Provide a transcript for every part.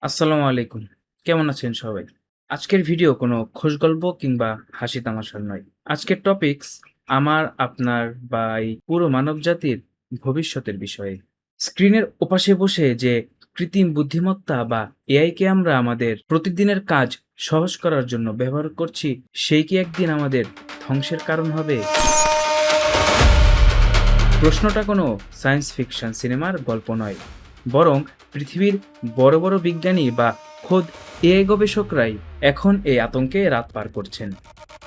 আসসালামু আলাইকুম। কেমন আছেন সবাই? আজকের ভিডিও কোনো খোশগল্প কিংবা হাসি তামাশার নয়। আজকের টপিকস আমার, আপনার বা এই পুরো মানবজাতির ভবিষ্যতের বিষয়ে। স্ক্রিনের ওপাশে বসে যে কৃত্রিম বুদ্ধিমত্তা বা এআই কে আমরা আমাদের প্রতিদিনের কাজ সহজ করার জন্য ব্যবহার করছি, সেই কি একদিন আমাদের ধ্বংসের কারণ হবে? প্রশ্নটা কোনো সায়েন্স ফিকশন সিনেমার গল্প নয়, বরং পৃথিবীর বড় বড় বিজ্ঞানী বা খোদ এআই গবেষকরাই এখন এই আতঙ্কে রাত পার করছেন।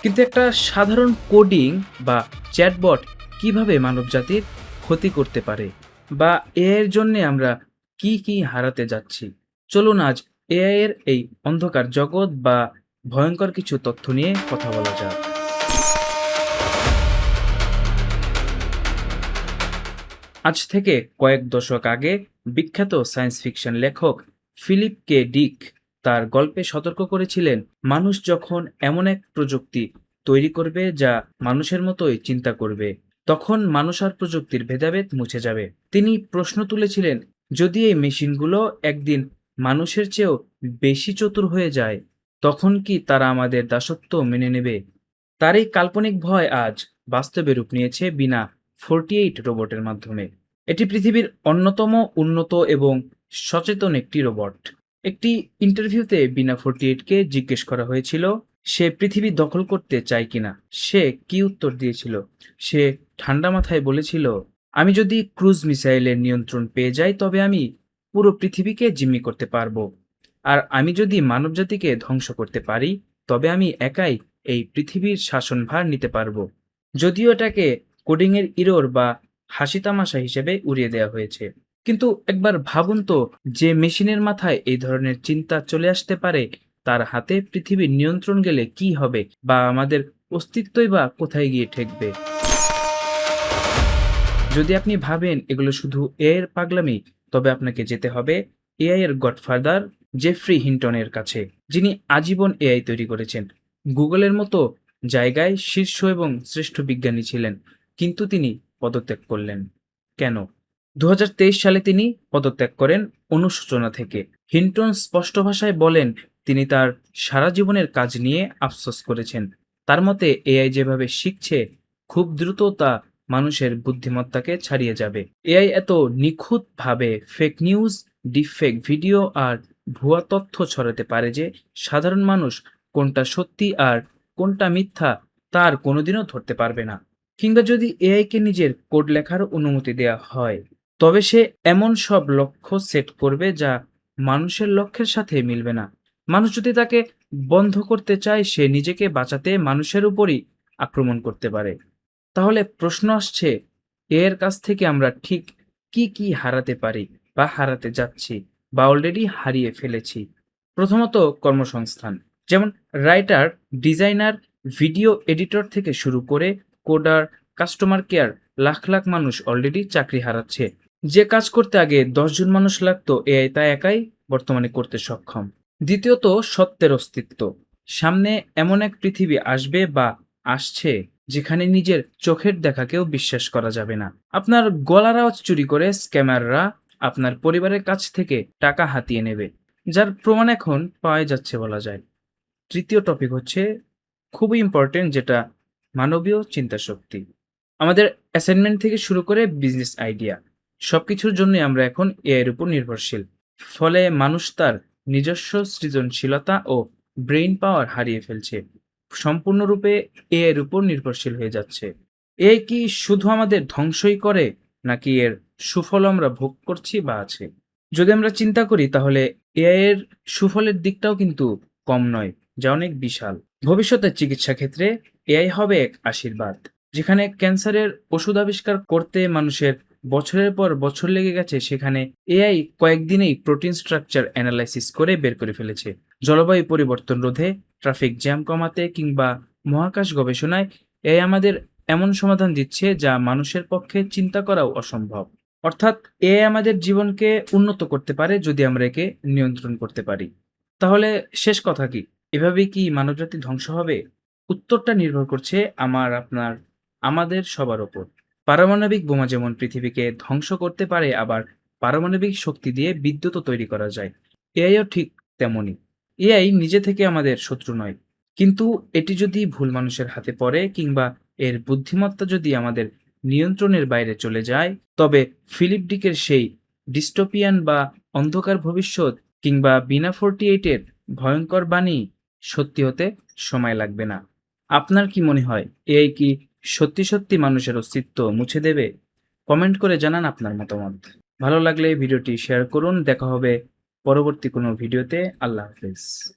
কিন্তু একটা সাধারণ কোডিং বা চ্যাটবট কিভাবে মানবজাতির ক্ষতি করতে পারে, বা এআই এর জন্য আমরা কি কি হারাতে যাচ্ছি, চলুন আজ এআই এর এই অন্ধকার জগৎ বা ভয়ঙ্কর কিছু তথ্য নিয়ে কথা বলা যাক। আজ থেকে কয়েক দশক আগে বিখ্যাত সায়েন্স ফিকশন লেখক ফিলিপ কে ডিক তার গল্পে সতর্ক করেছিলেন, মানুষ যখন এমন এক প্রযুক্তি তৈরি করবে যা মানুষের মতোই চিন্তা করবে, তখন মানুষ আর প্রযুক্তির ভেদাভেদ মুছে যাবে। তিনি প্রশ্ন তুলেছিলেন, যদি এই মেশিনগুলো একদিন মানুষের চেয়েও বেশি চতুর হয়ে যায়, তখন কি তারা আমাদের দাসত্ব মেনে নেবে? তার এই কাল্পনিক ভয় আজ বাস্তবে রূপ নিয়েছে বিনা 48 রোবটের মাধ্যমে। এটি পৃথিবীর অন্যতম উন্নত এবং সচেতন একটি রোবট। একটি ইন্টারভিউতে বিনা 48কে জিজ্ঞেস করা হয়েছিল সে পৃথিবী দখল করতে চায় কিনা। সে কি উত্তর দিয়েছিল? সে ঠান্ডা মাথায় বলেছিল, আমি যদি ক্রুজ মিসাইলের নিয়ন্ত্রণ পেয়ে যাই তবে আমি পুরো পৃথিবীকে জিম্মি করতে পারবো। আর আমি যদি মানবজাতিকে ধ্বংস করতে পারি তবে আমি একাই এই পৃথিবীর শাসনভার নিতে পারবো। যদিও এটাকে কোডিংয়ের ইরোর বা হাসি তামাশা হিসেবে উড়িয়ে দেওয়া হয়েছে। কিন্তু একবার ভাবুন তো, যে মেশিনের মাথায় এই ধরনের চিন্তা চলে আসতে পারে, তার হাতে পৃথিবীর নিয়ন্ত্রণ গেলে কি হবে, বা আমাদের অস্তিত্বই বা কোথায় গিয়ে ঠেকবে? যদি আপনি ভাবেন এগুলো শুধু এআই এর পাগলামি, তবে আপনাকে যেতে হবে এআই এর গডফাদার জেফ্রি হিন্টনের কাছে, যিনি আজীবন এআই তৈরি করেছেন। গুগলের মতো জায়গায় শীর্ষ এবং শ্রেষ্ঠ বিজ্ঞানী ছিলেন, কিন্তু তিনি পদত্যাগ করলেন। কেন? ২০২৩ সালে তিনি পদত্যাগ করেন অনুশোচনা থেকে। হিন্টন স্পষ্ট ভাষায় বলেন, তিনি তার সারা জীবনের কাজ নিয়ে আফসোস করেছেন। তার মতে এআই যেভাবে শিখছে, খুব দ্রুত তা মানুষের বুদ্ধিমত্তাকে ছাড়িয়ে যাবে। এআই এত নিখুঁতভাবে ফেক নিউজ, ডিপফেক ভিডিও আর ভুয়া তথ্য ছড়াতে পারে যে সাধারণ মানুষ কোনটা সত্যি আর কোনটা মিথ্যা তার কোনোদিনও ধরতে পারবে না। কিংবা যদি এআইকে নিজের কোড লেখার অনুমতি দেওয়া হয়, তবে সে এমন সব লক্ষ্য সেট করবে যা মানুষের লক্ষ্যের সাথে মিলবে না। মানুষ যদি তাকে বন্ধ করতে চায়, সে নিজেকে বাঁচাতে মানুষের উপরই আক্রমণ করতে পারে। তাহলে প্রশ্ন আসছে, এর কাছ থেকে আমরা ঠিক কি কি হারাতে পারি, বা হারাতে যাচ্ছি, বা অলরেডি হারিয়ে ফেলেছি? প্রথমত, কর্মসংস্থান। যেমন রাইটার, ডিজাইনার, ভিডিও এডিটর থেকে শুরু করে coder, customer care, lakh lakh মানুষ অলরেডি চাকরি হারাচ্ছে। যে কাজ করতে আগে 10 জন মানুষ লাগতো, এআই তা একাই বর্তমানে করতে সক্ষম। দ্বিতীয়ত, সত্যের অস্তিত্ব। সামনে এমন এক পৃথিবী আসবে বা আসছে যেখানে নিজের চোখের দেখাকেও বিশ্বাস করা যাবে না। আপনার গলার আওয়াজ চুরি করে স্ক্যামাররা আপনার পরিবারের কাছ থেকে টাকা হাতিয়ে নেবে, যার প্রমাণ এখন পাওয়া যাচ্ছে বলা যায়। তৃতীয় টপিক হচ্ছে খুবই ইম্পর্টেন্ট, যেটা মানবীয় চিন্তা শক্তি। আমাদের অ্যাসাইনমেন্ট থেকে শুরু করে বিজনেস আইডিয়া, সবকিছুর জন্য আমরা এখন এআই এর উপর নির্ভরশীল। ফলে মানুষ তার নিজস্ব সৃজনশীলতা ও ব্রেইন পাওয়ার হারিয়ে ফেলছে, সম্পূর্ণরূপে এআই এর উপর নির্ভরশীল হয়ে যাচ্ছে। এআই কি শুধু আমাদের ধ্বংসই করে, নাকি এর সুফল আমরা ভোগ করছি বা আছে? যদি আমরা চিন্তা করি তাহলে এআই এর সুফলের দিকটাও কিন্তু কম নয়, যা অনেক বিশাল। ভবিষ্যতের চিকিৎসা ক্ষেত্রে এআই হবে এক আশীর্বাদ। যেখানে ক্যান্সারের ওষুধ আবিষ্কার করতে মানুষের বছরের পর বছর লেগে গেছে, সেখানে এআই কয়েকদিনেই প্রোটিন স্ট্রাকচার অ্যানালাইসিস করে বের করে ফেলেছে। জলবায়ু পরিবর্তন রোধে, ট্রাফিক জ্যাম কমাতে কিংবা মহাকাশ গবেষণায় এআই আমাদের এমন সমাধান দিচ্ছে যা মানুষের পক্ষে চিন্তা করাও অসম্ভব। অর্থাৎ এআই আমাদের জীবনকে উন্নত করতে পারে যদি আমরা একে নিয়ন্ত্রণ করতে পারি। তাহলে শেষ কথা কি, এভাবেই কি মানবজাতি ধ্বংস হবে? উত্তরটা নির্ভর করছে আমার, আপনার, আমাদের সবার ওপর। পারমাণবিক বোমা যেমন পৃথিবীকে ধ্বংস করতে পারে, আবার পারমাণবিক শক্তি দিয়ে বিদ্যুৎও তৈরি করা যায়। এআইও ঠিক তেমনই। এআই নিজে থেকে আমাদের শত্রু নয়। কিন্তু এটি যদি ভুল মানুষের হাতে পড়ে কিংবা এর বুদ্ধিমত্তা যদি আমাদের নিয়ন্ত্রণের বাইরে চলে যায়, তবে ফিলিপ ডিকের সেই ডিস্টোপিয়ান বা অন্ধকার ভবিষ্যৎ কিংবা বিনা 48 এর ভয়ঙ্কর বাণী সত্যি হতে সময় লাগবে না। আপনার কি মনে হয় এআই কি সত্যি মানুষের অস্তিত্ব মুছে দেবে? কমেন্ট করে জানান আপনার মতামত। ভালো লাগলে ভিডিওটি শেয়ার করুন। দেখা হবে পরবর্তী কোনো ভিডিওতে। আল্লাহ হাফেজ।